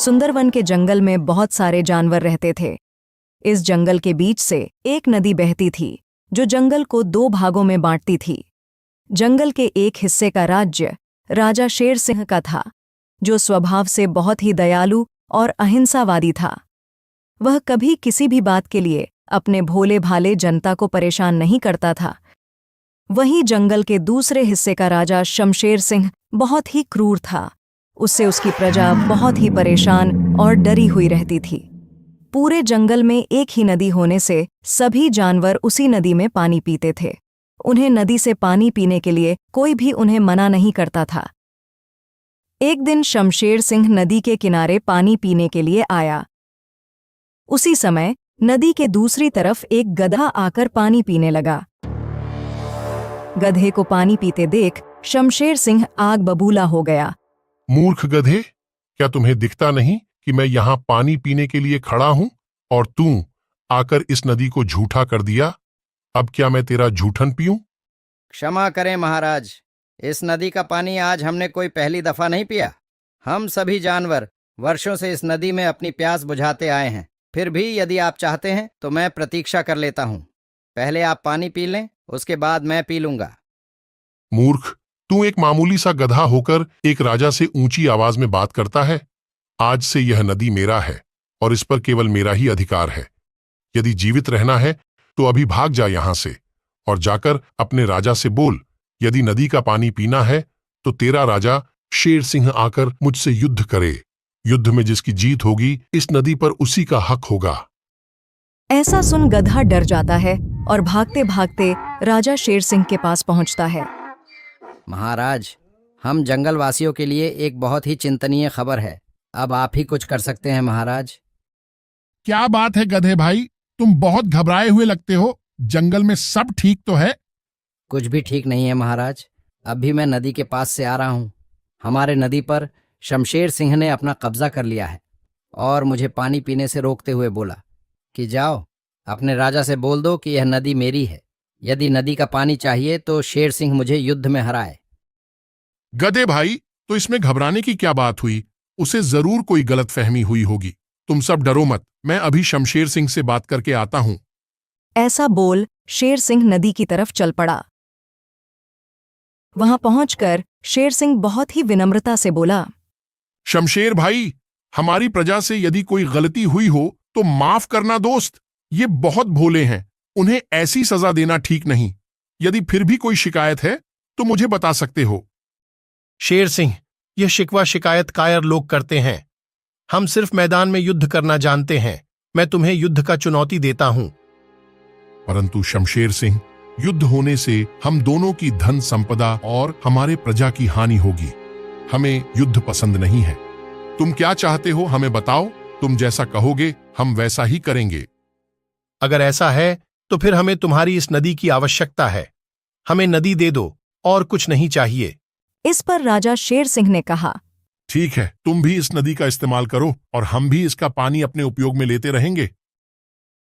सुंदरवन के जंगल में बहुत सारे जानवर रहते थे। इस जंगल के बीच से एक नदी बहती थी जो जंगल को 2 भागों में बांटती थी। जंगल के एक हिस्से का राज्य राजा शेर सिंह का था, जो स्वभाव से बहुत ही दयालु और अहिंसावादी था। वह कभी किसी भी बात के लिए अपने भोले भाले जनता को परेशान नहीं करता था। वहीं जंगल के दूसरे हिस्से का राजा शमशेर सिंह बहुत ही क्रूर था। उससे उसकी प्रजा बहुत ही परेशान और डरी हुई रहती थी। पूरे जंगल में एक ही नदी होने से सभी जानवर उसी नदी में पानी पीते थे। उन्हें नदी से पानी पीने के लिए कोई भी उन्हें मना नहीं करता था। एक दिन शमशेर सिंह नदी के किनारे पानी पीने के लिए आया। उसी समय नदी के दूसरी तरफ एक गधा आकर पानी पीने लगा। गधे को पानी पीते देख शमशेर सिंह आग बबूला हो गया। मूर्ख गधे, क्या तुम्हें दिखता नहीं कि मैं यहाँ पानी पीने के लिए खड़ा हूँ और तू आकर इस नदी को झूठा कर दिया? अब क्या मैं तेरा झूठन पीऊं? क्षमा करें महाराज, इस नदी का पानी आज हमने कोई पहली दफा नहीं पिया। हम सभी जानवर वर्षों से इस नदी में अपनी प्यास बुझाते आए हैं। फिर भी यदि आप चाहते हैं तो मैं प्रतीक्षा कर लेता हूँ। पहले आप पानी पी लें, उसके बाद मैं पी लूंगा। मूर्ख, तू एक मामूली सा गधा होकर एक राजा से ऊंची आवाज में बात करता है। आज से यह नदी मेरा है और इस पर केवल मेरा ही अधिकार है। यदि जीवित रहना है तो अभी भाग जा यहां से और जाकर अपने राजा से बोल, यदि नदी का पानी पीना है तो तेरा राजा शेर सिंह आकर मुझसे युद्ध करे। युद्ध में जिसकी जीत होगी इस नदी पर उसी का हक होगा। ऐसा सुन गधा डर जाता है और भागते भागते राजा शेर सिंह के पास पहुंचता है। महाराज, हम जंगल वासियों के लिए एक बहुत ही चिंतनीय खबर है। अब आप ही कुछ कर सकते हैं महाराज। क्या बात है गधे भाई, तुम बहुत घबराए हुए लगते हो। जंगल में सब ठीक तो है? कुछ भी ठीक नहीं है महाराज। अभी मैं नदी के पास से आ रहा हूँ। हमारे नदी पर शमशेर सिंह ने अपना कब्जा कर लिया है और मुझे पानी पीने से रोकते हुए बोला कि जाओ अपने राजा से बोल दो कि यह नदी मेरी है। यदि नदी का पानी चाहिए तो शेर सिंह मुझे युद्ध में हराए। गधे भाई, तो इसमें घबराने की क्या बात हुई? उसे जरूर कोई गलतफहमी हुई होगी। तुम सब डरो मत, मैं अभी शमशेर सिंह से बात करके आता हूं। ऐसा बोल शेर सिंह नदी की तरफ चल पड़ा। वहां पहुंचकर शेर सिंह बहुत ही विनम्रता से बोला, शमशेर भाई, हमारी प्रजा से यदि कोई गलती हुई हो तो माफ करना दोस्त। ये बहुत भोले हैं, उन्हें ऐसी सजा देना ठीक नहीं। यदि फिर भी कोई शिकायत है तो मुझे बता सकते हो। शेर सिंह, यह शिकवा शिकायत कायर लोग करते हैं। हम सिर्फ मैदान में युद्ध करना जानते हैं। मैं तुम्हें युद्ध का चुनौती देता हूं। परंतु शमशेर सिंह, युद्ध होने से हम दोनों की धन संपदा और हमारे प्रजा की हानि होगी। हमें युद्ध पसंद नहीं है। तुम क्या चाहते हो हमें बताओ। तुम जैसा कहोगे हम वैसा ही करेंगे। अगर ऐसा है तो फिर हमें तुम्हारी इस नदी की आवश्यकता है। हमें नदी दे दो और कुछ नहीं चाहिए। इस पर राजा शेर सिंह ने कहा, ठीक है, तुम भी इस नदी का इस्तेमाल करो और हम भी इसका पानी अपने उपयोग में लेते रहेंगे।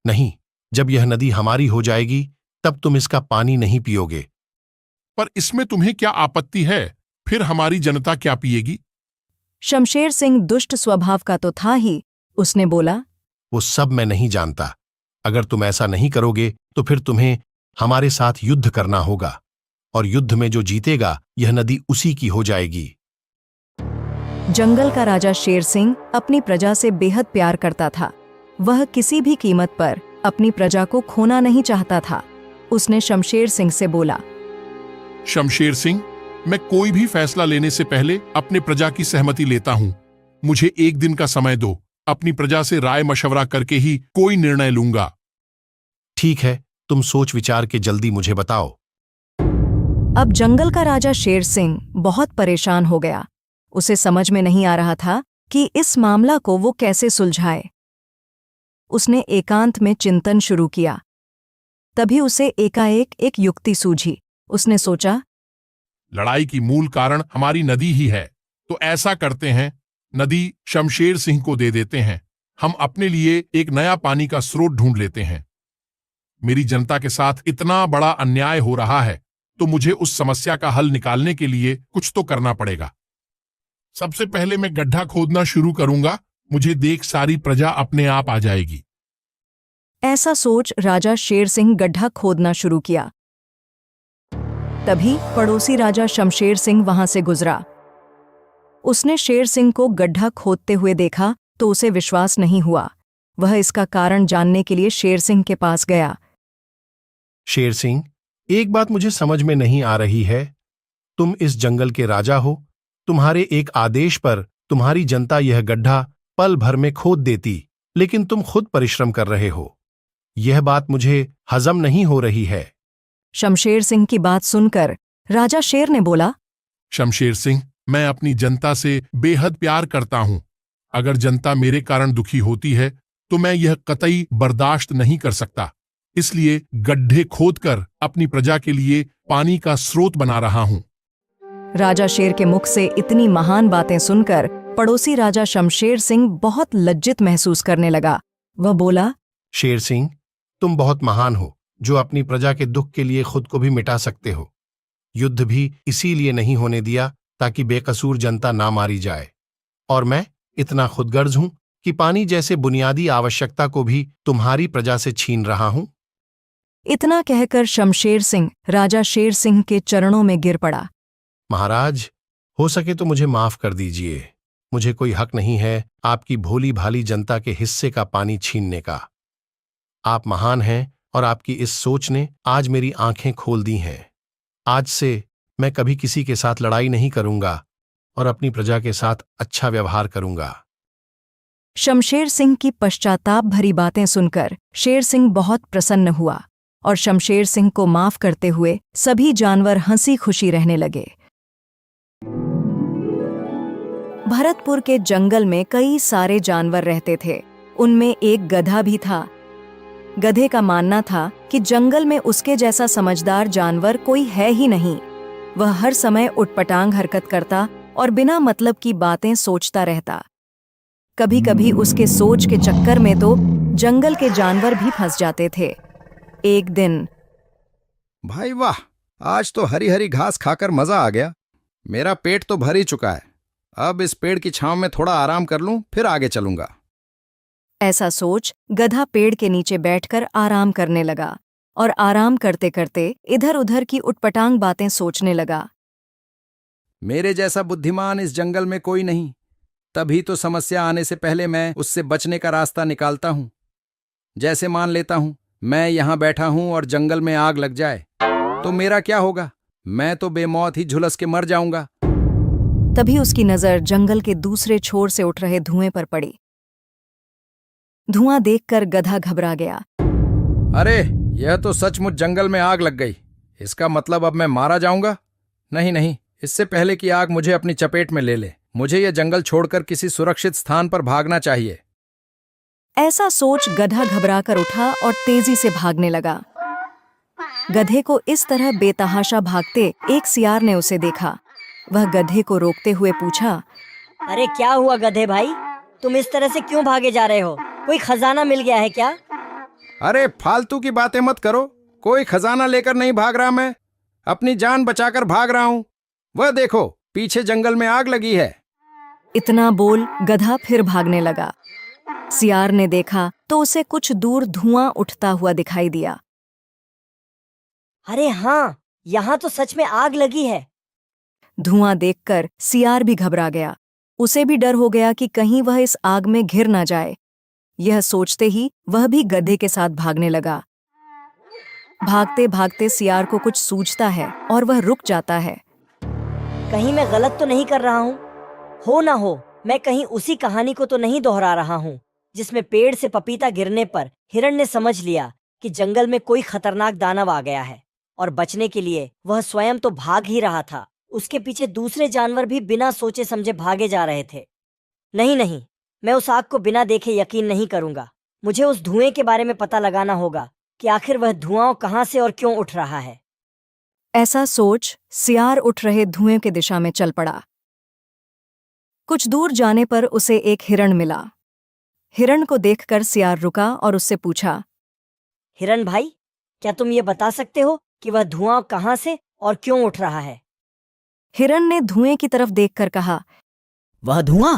नहीं, जब यह नदी हमारी हो जाएगी तब तुम इसका पानी नहीं पियोगे। पर इसमें तुम्हें क्या आपत्ति है? फिर हमारी जनता क्या पिएगी? शमशेर सिंह दुष्ट स्वभाव का तो था ही। उसने बोला, वो सब मैं नहीं जानता। अगर तुम ऐसा नहीं करोगे तो फिर तुम्हें हमारे साथ युद्ध करना होगा और युद्ध में जो जीतेगा यह नदी उसी की हो जाएगी। जंगल का राजा शेर सिंह अपनी प्रजा से बेहद प्यार करता था। वह किसी भी कीमत पर अपनी प्रजा को खोना नहीं चाहता था। उसने शमशेर सिंह से बोला, शमशेर सिंह, मैं कोई भी फैसला लेने से पहले अपने प्रजा की सहमति लेता हूं। मुझे एक दिन का समय दो। अपनी प्रजा से राय मशवरा करके ही कोई निर्णय लूंगा। ठीक है, तुम सोच विचार के जल्दी मुझे बताओ। अब जंगल का राजा शेर सिंह बहुत परेशान हो गया। उसे समझ में नहीं आ रहा था कि इस मामला को वो कैसे सुलझाए। उसने एकांत में चिंतन शुरू किया। तभी उसे एकाएक एक युक्ति सूझी। उसने सोचा, लड़ाई की मूल कारण हमारी नदी ही है। तो ऐसा करते हैं, नदी शमशेर सिंह को दे देते हैं। हम अपने लिए एक नया पानी का स्रोत ढूंढ लेते हैं। मेरी जनता के साथ इतना बड़ा अन्याय हो रहा है तो मुझे उस समस्या का हल निकालने के लिए कुछ तो करना पड़ेगा। सबसे पहले मैं गड्ढा खोदना शुरू करूंगा मुझे देख सारी प्रजा अपने आप आ जाएगी। ऐसा सोच राजा शेर सिंह गड्ढा खोदना शुरू किया। तभी पड़ोसी राजा शमशेर सिंह वहां से गुजरा। उसने शेर सिंह को गड्ढा खोदते हुए देखा तो उसे विश्वास नहीं हुआ। वह इसका कारण जानने के लिए शेर सिंह के पास गया। शेर सिंह, एक बात मुझे समझ में नहीं आ रही है। तुम इस जंगल के राजा हो, तुम्हारे एक आदेश पर तुम्हारी जनता यह गड्ढा पल भर में खोद देती, लेकिन तुम खुद परिश्रम कर रहे हो। यह बात मुझे हजम नहीं हो रही है। शमशेर सिंह की बात सुनकर राजा शेर ने बोला, शमशेर सिंह, मैं अपनी जनता से बेहद प्यार करता हूं। अगर जनता मेरे कारण दुखी होती है तो मैं यह कतई बर्दाश्त नहीं कर सकता। इसलिए गड्ढे खोदकर अपनी प्रजा के लिए पानी का स्रोत बना रहा हूं। राजा शेर के मुख से इतनी महान बातें सुनकर पड़ोसी राजा शमशेर सिंह बहुत लज्जित महसूस करने लगा। वह बोला, शेर सिंह, तुम बहुत महान हो जो अपनी प्रजा के दुख के लिए खुद को भी मिटा सकते हो। युद्ध भी इसीलिए नहीं होने दिया ताकि बेकसूर जनता ना मारी जाए। और मैं इतना खुदगर्ज हूं कि पानी जैसे बुनियादी आवश्यकता को भी तुम्हारी प्रजा से छीन रहा हूं। इतना कहकर शमशेर सिंह राजा शेर सिंह के चरणों में गिर पड़ा। महाराज, हो सके तो मुझे माफ कर दीजिए। मुझे कोई हक नहीं है आपकी भोली भाली जनता के हिस्से का पानी छीनने का। आप महान हैं और आपकी इस सोच ने आज मेरी आंखें खोल दी हैं। आज से मैं कभी किसी के साथ लड़ाई नहीं करूंगा और अपनी प्रजा के साथ अच्छा व्यवहार करूंगा। शमशेर सिंह की पश्चाताप भरी बातें सुनकर शेर सिंह बहुत प्रसन्न हुआ और शमशेर सिंह को माफ करते हुए सभी जानवर हंसी खुशी रहने लगे। भरतपुर के जंगल में कई सारे जानवर रहते थे। उनमें एक गधा भी था। गधे का मानना था कि जंगल में उसके जैसा समझदार जानवर कोई है ही नहीं। वह हर समय उटपटांग हरकत करता और बिना मतलब की बातें सोचता रहता। कभी कभी उसके सोच के चक्कर में तो जंगल के जानवर भी फंस जाते थे। एक दिन, भाई वाह, आज तो हरी हरी घास खाकर मजा आ गया। मेरा पेट तो भर ही चुका है। अब इस पेड़ की छांव में थोड़ा आराम कर लूं, फिर आगे चलूंगा। ऐसा सोच गधा पेड़ के नीचे बैठकर आराम करने लगा और आराम करते करते इधर उधर की उटपटांग बातें सोचने लगा। मेरे जैसा बुद्धिमान इस जंगल में कोई नहीं, तभी तो समस्या आने से पहले मैं उससे बचने का रास्ता निकालता हूं। जैसे मान लेता हूं मैं यहां बैठा हूं और जंगल में आग लग जाए तो मेरा क्या होगा? मैं तो बेमौत ही झुलस के मर जाऊंगा। तभी उसकी नजर जंगल के दूसरे छोर से उठ रहे धुएं पर पड़ी। धुआं देखकर गधा घबरा गया। अरे, यह तो सचमुच जंगल में आग लग गई। इसका मतलब अब मैं मारा जाऊंगा? नहीं नहीं, इससे पहले कि आग मुझे अपनी चपेट में ले ले, मुझे यह जंगल छोड़कर किसी सुरक्षित स्थान पर भागना चाहिए। ऐसा सोच गधा घबराकर उठा और तेजी से भागने लगा। गधे को इस तरह बेतहाशा भागते एक सियार ने उसे देखा। वह गधे को रोकते हुए पूछा, अरे क्या हुआ गधे भाई, तुम इस तरह से क्यों भागे जा रहे हो? कोई खजाना मिल गया है क्या? अरे फालतू की बातें मत करो। कोई खजाना लेकर नहीं भाग रहा, मैं अपनी जान बचाकर भाग रहा हूं। वह देखो, पीछे जंगल में आग लगी है। इतना बोल गधा फिर भागने लगा। सियार ने देखा तो उसे कुछ दूर धुआं उठता हुआ दिखाई दिया। अरे हाँ, यहाँ तो सच में आग लगी है। धुआं देखकर सियार भी घबरा गया। उसे भी डर हो गया कि कहीं वह इस आग में घिर ना जाए। यह सोचते ही वह भी गधे के साथ भागने लगा। भागते भागते सियार को कुछ सूझता है और वह रुक जाता है। कहीं मैं गलत तो नहीं कर रहा हूँ? हो ना हो मैं कहीं उसी कहानी को तो नहीं दोहरा रहा हूँ जिसमें पेड़ से पपीता गिरने पर हिरण ने समझ लिया कि जंगल में कोई खतरनाक दानव आ गया है और बचने के लिए वह स्वयं तो भाग ही रहा था, उसके पीछे दूसरे जानवर भी बिना सोचे समझे भागे जा रहे थे। नहीं नहीं, मैं उस आग को बिना देखे यकीन नहीं करूंगा। मुझे उस धुएं के बारे में पता लगाना होगा कि आखिर वह धुआं कहाँ से और क्यों उठ रहा है। ऐसा सोच सियार उठ रहे धुएं की दिशा में चल पड़ा। कुछ दूर जाने पर उसे एक हिरण मिला। हिरण को देखकर सियार रुका और उससे पूछा, हिरण भाई, क्या तुम ये बता सकते हो कि वह धुआं कहाँ से और क्यों उठ रहा है? हिरण ने धुएं की तरफ देखकर कहा, वह धुआं